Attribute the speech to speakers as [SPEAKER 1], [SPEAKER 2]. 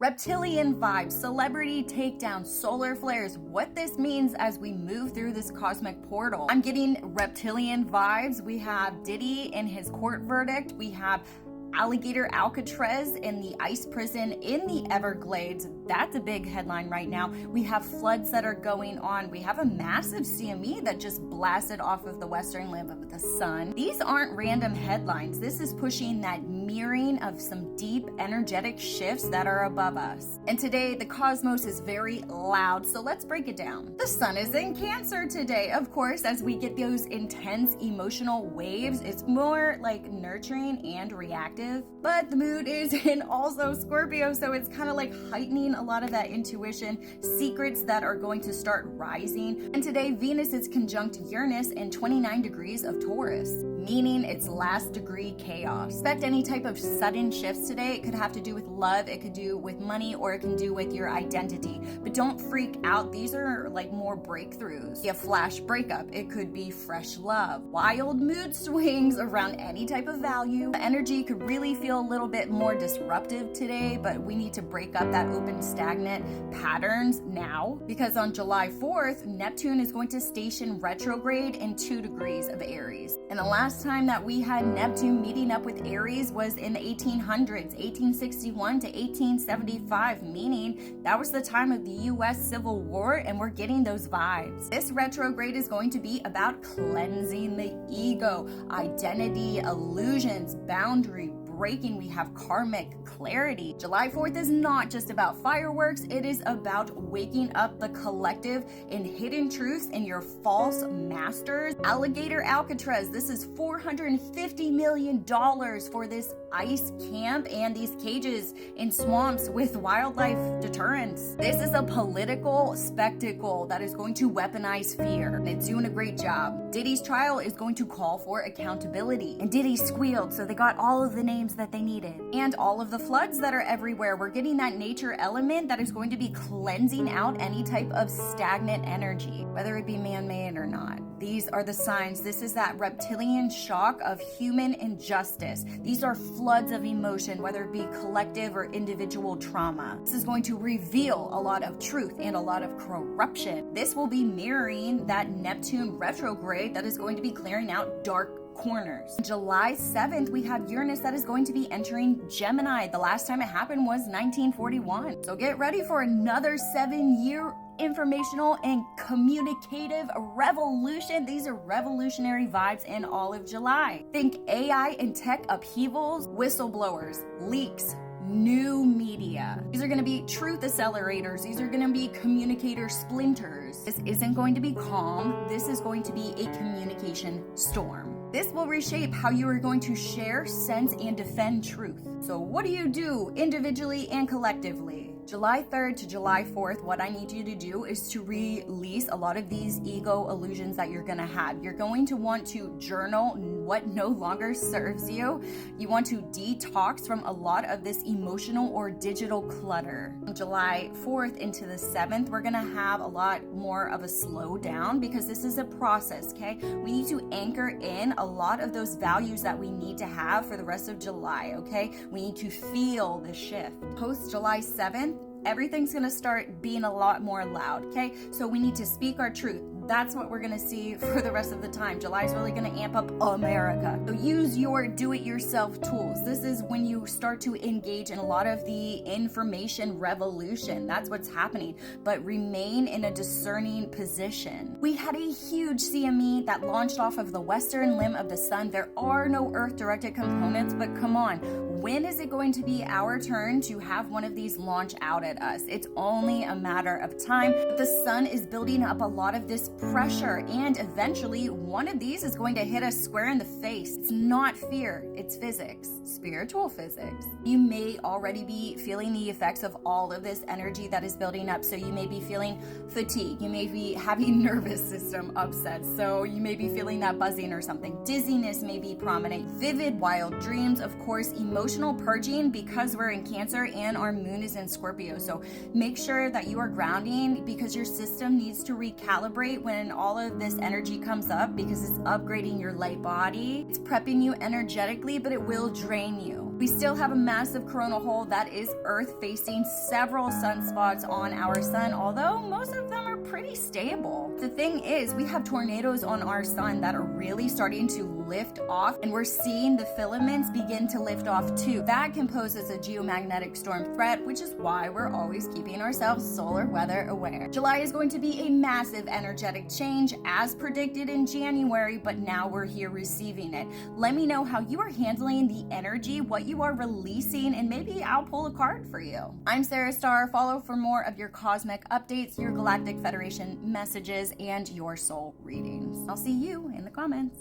[SPEAKER 1] Reptilian vibes, celebrity takedown, solar flares, what this means as we move through this cosmic portal. I'm getting reptilian vibes. We have Diddy in his court verdict. We have Alligator Alcatraz in the ice prison in the Everglades. That's a big headline right now. We have floods that are going on. We have a massive CME that just blasted off of the western limb of the sun. These aren't random headlines. This is pushing that mirroring of some deep energetic shifts that are above us. And today the cosmos is very loud, so let's break it down. The sun is in Cancer today. Of course, as we get those intense emotional waves, it's more like nurturing and reactive. But the moon is in also Scorpio, so it's kind of like heightening a lot of that intuition, secrets that are going to start rising. And today Venus is conjunct Uranus in 29 degrees of Taurus, meaning it's last degree chaos. Expect any type of sudden shifts today. It could have to do with love, it could do with money, or it can do with your identity. But don't freak out. These are like more breakthroughs. A flash breakup. It could be fresh love. Wild mood swings around any type of value. The energy could really feel a little bit more disruptive today, but we need to break up that open stagnant patterns now, because on July 4th, Neptune is going to station retrograde in 2 degrees of Aries. And the last time that we had Neptune meeting up with Aries was in the 1800s, 1861 to 1875, meaning that was the time of the US Civil War, and we're getting those vibes. This retrograde is going to be about cleansing the ego, identity, illusions, boundary breaking. We have karmic clarity. July 4th is not just about fireworks. It is about waking up the collective in hidden truths and your false masters. Alligator Alcatraz. This is $450 million for this ice camp and these cages in swamps with wildlife deterrence. This is a political spectacle that is going to weaponize fear, and it's doing a great job. Diddy's trial is going to call for accountability, and Diddy squealed, so they got all of the names that they needed. And all of the floods that are everywhere, we're getting that nature element that is going to be cleansing out any type of stagnant energy, whether it be man-made or not. These are the signs. This is that reptilian shock of human injustice. These are floods of emotion, whether it be collective or individual trauma. This is going to reveal a lot of truth and a lot of corruption. This will be mirroring that Neptune retrograde that is going to be clearing out dark corners. July 7th, we have Uranus that is going to be entering Gemini. The last time it happened was 1941. So get ready for another 7-year informational and communicative revolution. These are revolutionary vibes in all of July. Think AI and tech upheavals, whistleblowers, leaks, new media. These are going to be truth accelerators. These are going to be communicator splinters. This isn't going to be calm. This is going to be a communication storm. This will reshape how you are going to share, sense, and defend truth. So what do you do individually and collectively? July 3rd to July 4th, what I need you to do is to release a lot of these ego illusions that you're gonna have. You're going to want to journal what no longer serves you. You want to detox from a lot of this emotional or digital clutter. From July 4th into the 7th, we're gonna have a lot more of a slowdown because this is a process, okay? We need to anchor in a lot of those values that we need to have for the rest of July, okay? We need to feel the shift. Post July 7th, everything's gonna start being a lot more loud, okay? So we need to speak our truth. That's what we're gonna see for the rest of the time. July is really gonna amp up America. So use your do-it-yourself tools. This is when you start to engage in a lot of the information revolution. That's what's happening. But remain in a discerning position. We had a huge CME that launched off of the western limb of the sun. There are no Earth-directed components, but come on. When is it going to be our turn to have one of these launch out at us? It's only a matter of time. The sun is building up a lot of this pressure, and eventually one of these is going to hit us square in the face. It's not fear, it's physics, spiritual physics. You may already be feeling the effects of all of this energy that is building up. So you may be feeling fatigue, you may be having nervous system upset, so you may be feeling that buzzing or something. Dizziness may be prominent, vivid wild dreams, of course, emotional purging because we're in Cancer and our moon is in Scorpio. So make sure that you are grounding because your system needs to recalibrate when all of this energy comes up, because it's upgrading your light body. It's prepping you energetically, but it will drain you. We still have a massive coronal hole that is Earth facing several sunspots on our sun, although most of them are pretty stable. The thing is, we have tornadoes on our sun that are really starting to lift off, and we're seeing the filaments begin to lift off too. That can pose as a geomagnetic storm threat, which is why we're always keeping ourselves solar weather aware. July is going to be a massive energetic change as predicted in January, but now we're here receiving it. Let me know how you are handling the energy, what you are releasing, and maybe I'll pull a card for you. I'm Sarah Starr. Follow for more of your cosmic updates, your Galactic Federation messages, and your soul readings. I'll see you in the comments.